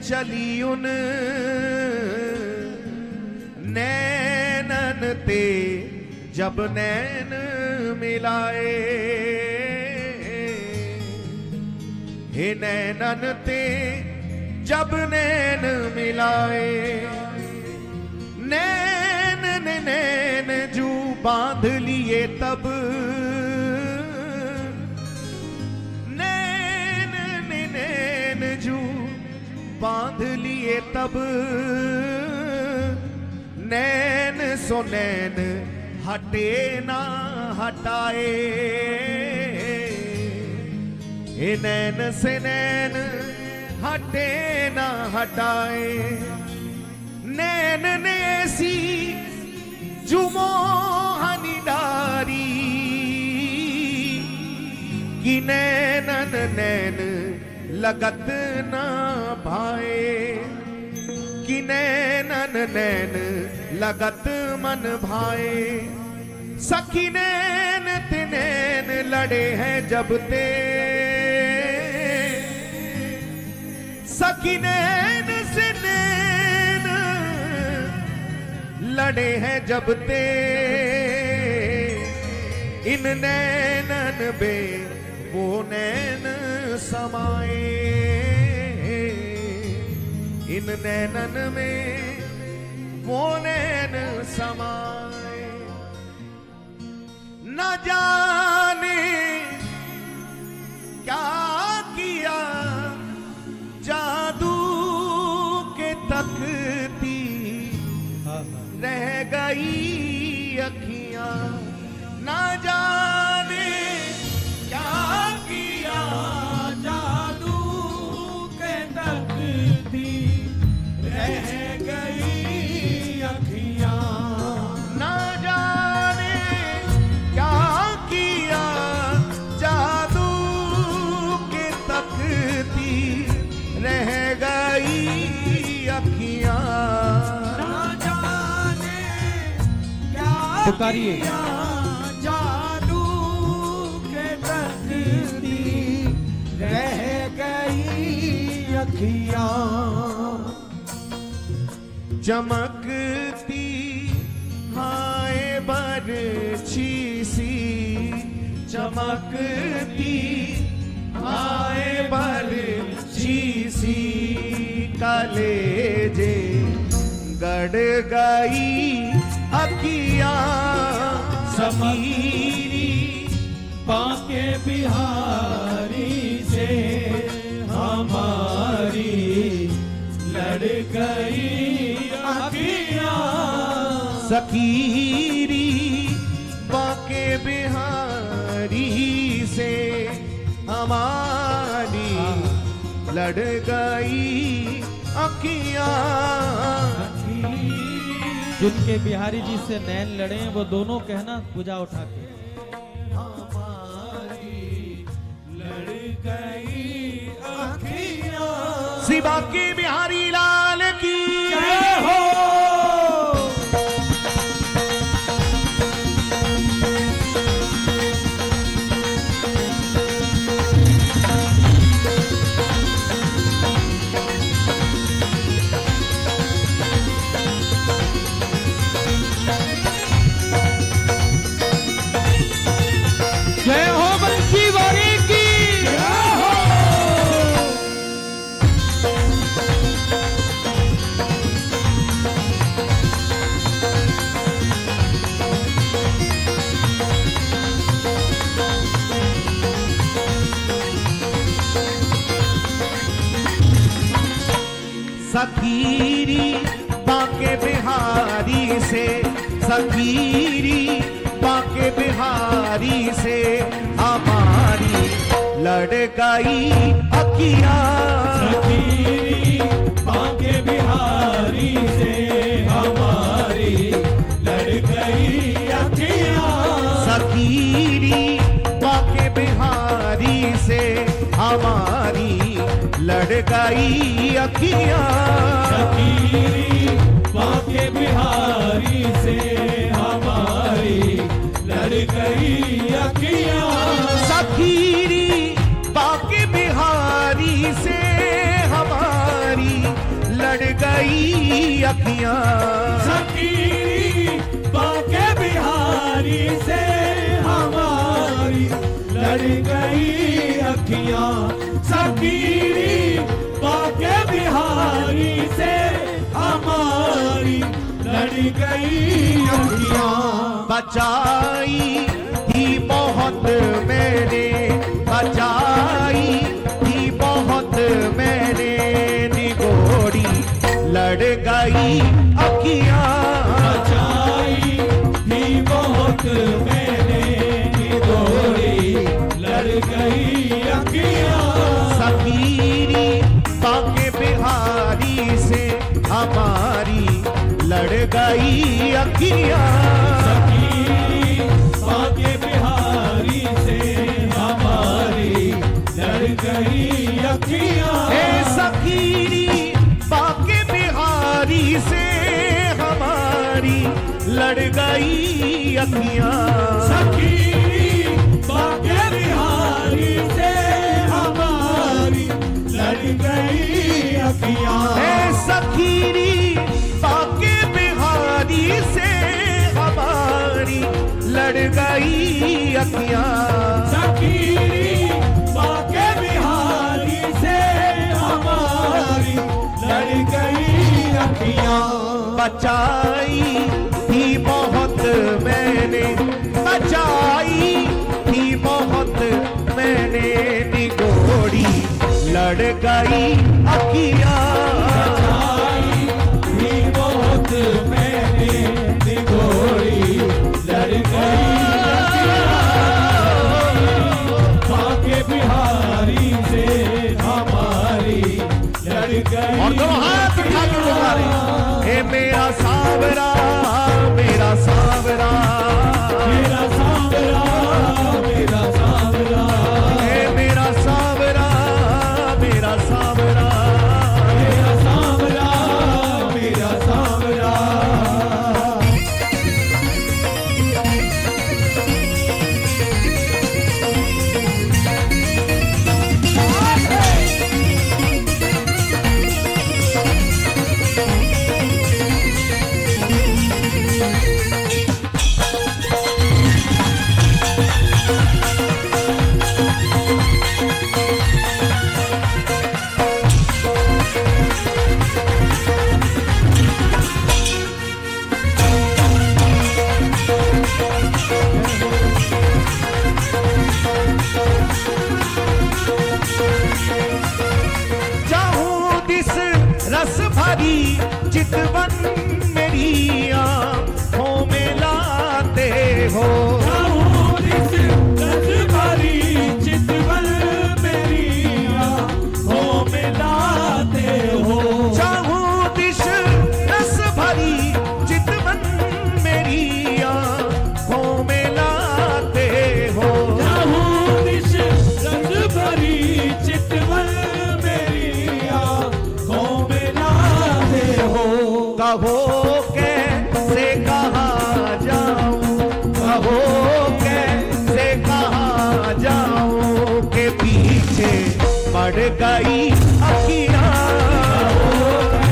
चली उन नैनन ते जब नैन मिलाए, हे नैनन ते जब नैन मिलाए, नैन ने नैन जू बांध लिए तब, नैन ने नैन जू बांध लिए तब, नैन सो नैन हटे ना हटाए, हे नैन से नैन हटे ना हटाए, नैन ने ऐसी जुमो हनी डारी कि नैनन नैन लगत ना भाए, कि नैनन नैन लगत मन भाए, सखी नैन ते नैन लड़े हैं जब ते, सखी नैन से नैन लड़े हैं जब ते, इन नैनन बे वो नैन समाए, इन नैनन में वो नैन समाए, न जाने क्या किया जादू के तकती रह गई अखियां, न जाने क्या किया जादू के तकती रह गई अखियां, न जाने क्या किया जादू के तकती रह गई अखियां, न जाने क्या पुकारिए जादू के तकती रह गई अखियां, चमकती हाय बरछी सी, चमकती हाय बरछी सी, कलेजे गड़ गई अखियां, समीरी बांके बिहारी से हमारी लड़ गई अखियां, सकीरी बांके बिहारी से हमारी लड़ गई अखियां, जिनके बिहारी जी से नैन लड़े वो दोनों कहना पूजा उठा के, हमारी लड़ गई अखियां, श्री बांके बिहारी लाल की जय हो। जय हो बंसी वारी की जय हो। सखीरी बांके बिहारी से, सखीरी बांके बिहारी से हमारी लड़ गई अखियां, सखीरी बांके बिहारी से हमारी लड़ गई अखियां, सखीरी बांके बिहारी से हमारी लड़ गई अखियां, सखीरी बांके बिहारी से हमारी लड़ गई अखियां, सखीरी बांके बिहारी से हमारी अखियां सखीरी बाके बिहारी से हमारी लड़ गई अखियां सखीरी बाके बिहारी से हमारी लड़ गई अखियां बचाई थी बहुत मैंने बचाई थी बहुत मैंने निगोड़ी लड़ गई अखियां बचाई थी बहुत मैंने निगोड़ी लड़ गई अखियां सखीरी बाके बिहारी से हमारी लड़ गई अखियां सखीरी बाके बिहारी से हमारी लड़ गई अखियां हे सखीरी बाके बिहारी से हमारी लड़ गई अखियां सखीरी बाके बिहारी से हमारी लड़ गई अखियां हे सखीरी बाके बिहारी से हमारी लड़ गई अखियां सखीरी बाके बिहारी से हमारी लड़ गई अखियां बचाई थी बहुत मैंने बचाई थी बहुत मैंने निगोड़ी लड़ गई अखियां बचाई थी बहुत मैंने निगोड़ी लड़ गई बाके बिहारी से हमारी लड़ गई और दोनों हाथ उठा के बुला रहे हे मेरा सावरा मेरा सावरा मेरा सावरा मेरा सावरा हे मेरा सावरा मेरा सावरा मेरा सावरा मेरा सावरा चाहूं दिस रस भरी चितवन मेरी आँखों में लाते हो इस रस भरी चितवन मेरी आँखों में लाते हो चाहूं दिस रस भरी चितवन मेरी आँखों में लाते हो इस रस भरी चितवन मेरी आँखों में लाते हो कहो कैसे कहाँ जाऊं कहो कैसे कहाँ जाऊं के पीछे पड़ गई अखियां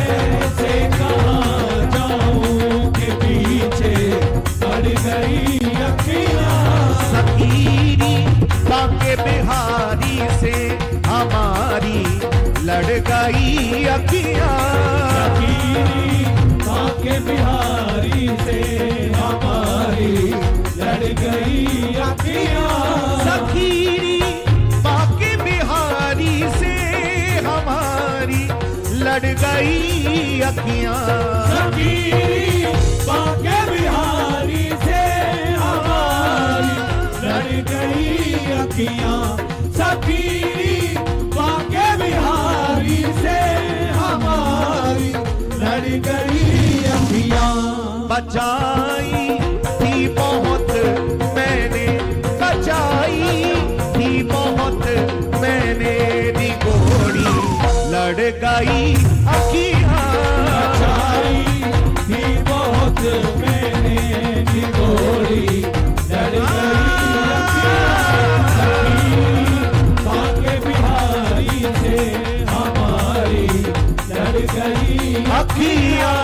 ऐसे कहाँ जाऊं के पीछे पड़ गई अखियां सखीरी बाके बिहारी से हमारी लड़ गई अखियां सखीरी बाके बिहारी से हमारी लड़ गई अखियां सखीरी बाके बिहारी से हमारी लड़ गई अखियां सखीरी बाके बिहारी से हमारी लड़ गई अखियां सखीरी बाके बिहारी से हमारी लड़ गई अखियां बचाई थी बहुत मैंने बचाई थी बहुत मैंने निगोड़ी लड़ गई अखियां बचाई थी बहुत मैंने निगोड़ी लड़ गई अखियां सखीरी बाके बिहारी से हमारी लड़ गई अखियां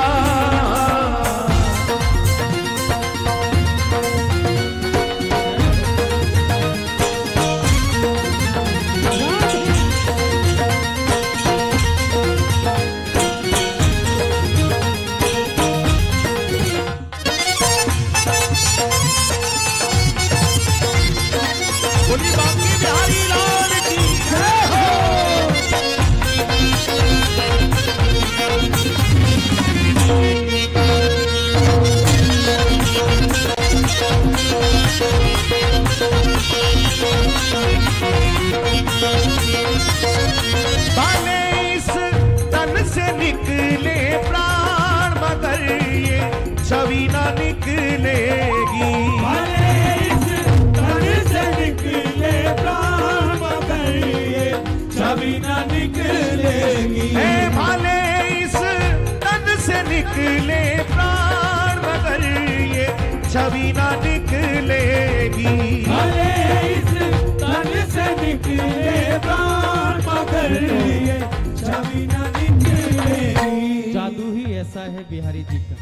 बिहारी लाल की जय हो। भले इस तन से निकले प्राण मगर ये छवि ना निकलेगी। भले इस तन से निकले प्राण मगर ये छवि न निकलेगी। हे भले इस तन से निकले प्राण मगर ये छवि ना निकलेगी। भले इस तन से निकले प्राण मगर ये छवि न निकलेगी। जादू ही ऐसा है बिहारी जी का,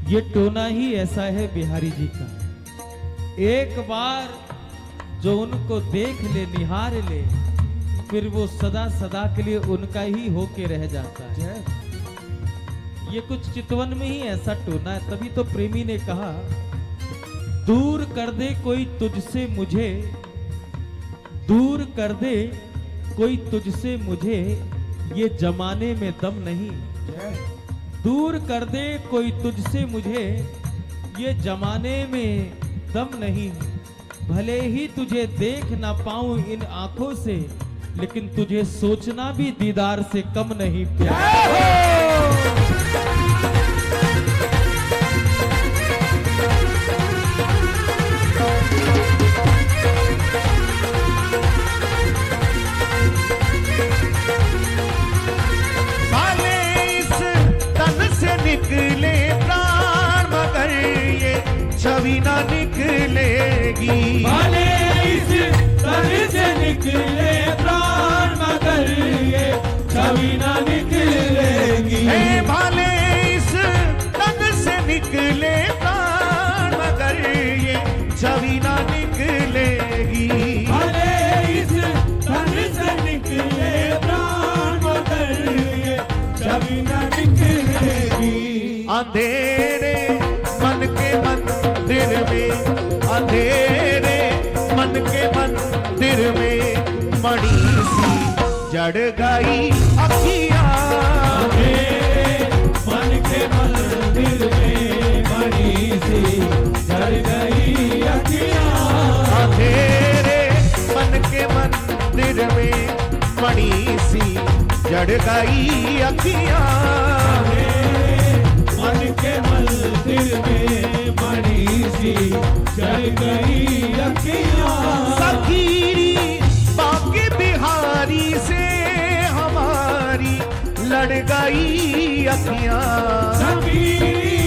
ये टोना ही ऐसा है बिहारी जी का। एक बार जो उनको देख ले, निहार ले, फिर वो सदा सदा के लिए उनका ही होके रह जाता है। ये कुछ चितवन में ही ऐसा टोना है। तभी तो प्रेमी ने कहा, दूर कर दे कोई तुझसे मुझे, दूर कर दे कोई तुझसे मुझे, ये जमाने में दम नहीं। दूर कर दे कोई तुझसे मुझे, ये जमाने में दम नहीं। भले ही तुझे देख ना पाऊं इन आंखों से, लेकिन तुझे सोचना भी दीदार से कम नहीं प्यार। भले इस तन से निकले प्राण मगर ये छवि ना निकलेगी। भले इस तन से निकले प्राण मगर ये छवि न निकलेगी। हे भले इस तन से निकले प्राण मगर ये छवि ना निकलेगी। भले इस तन से निकले प्राण मगर ये छवि न निकलेगी। अंधेरे मन के मंदिर में, अंधेरे मन के मंदिर में मणि सी जड़ गई अखियां। मेरे मन के मंदिर में मणि सी जल गई अखियां। अंधेरे मन के मंदिर में मणि सी जड़ गई अखियां। मन के मंदिर में मणि सी जल गई अखियां। सखीरी बाके बिहारी से हमारी लड़ गई अखियां। सखीरी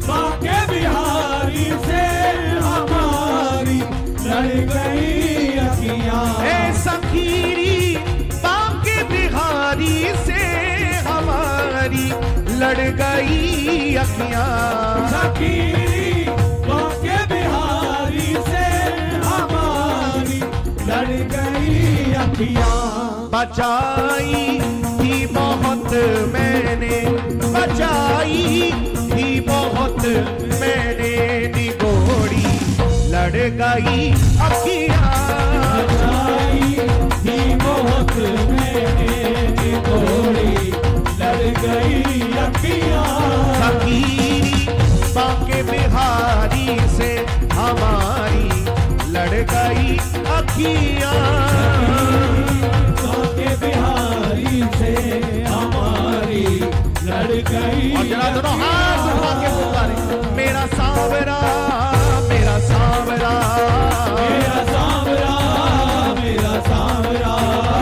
बाके बिहारी से हमारी लड़ गई अखियां। ए सखीरी बाके बिहारी से हमारी लड़ गई अखियां। सखीरी बाके बिहारी से हमारी लड़ गई अखियां। बचाई थी बहुत मैंने, बचाई थी बहुत मैंने निगोड़ी लड़ गई अखियां। बचाई थी बहुत मैंने निगोड़ी लड़ गई अखियां। सखीरी बाके बिहारी से हमारी लड़ गई अखियां। बाके बिहारी से हमारी लड़ गई। और जरा दोनों हाथ उठा के पुकारे, मेरा सांवरा, मेरा सांवरा, मेरा सांवरा, मेरा सांवरा,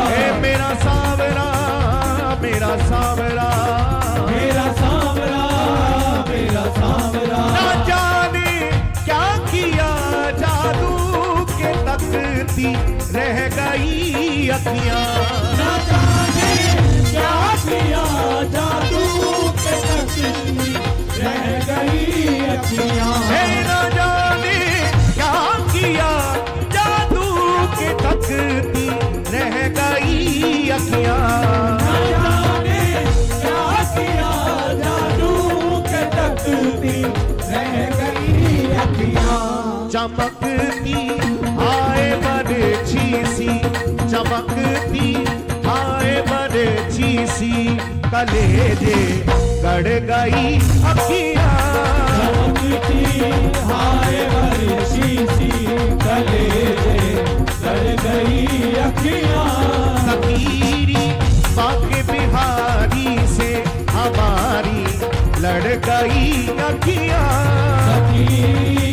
मेरा सांवरा, मेरा सांवरा, मेरा सांवरा, मेरा सांवरा। ना जाने क्या किया जादू के तकती रह गई अखियां। ना जाने क्या किया जादू के तकती रह गई अखियां। ना जाने क्या किया जादू के तकती रह गई अखियां। ना जाने क्या किया जादू के तकती रह गई अखियां। चमकती आए बन सी चमकती हाय बरछी सी कलेजे गड़ गई अखियां चमकती हाय बरछी सी कलेजे गड़ गई अखियां सकीरी बाके बिहारी से हमारी लड़ गई अखियां सखी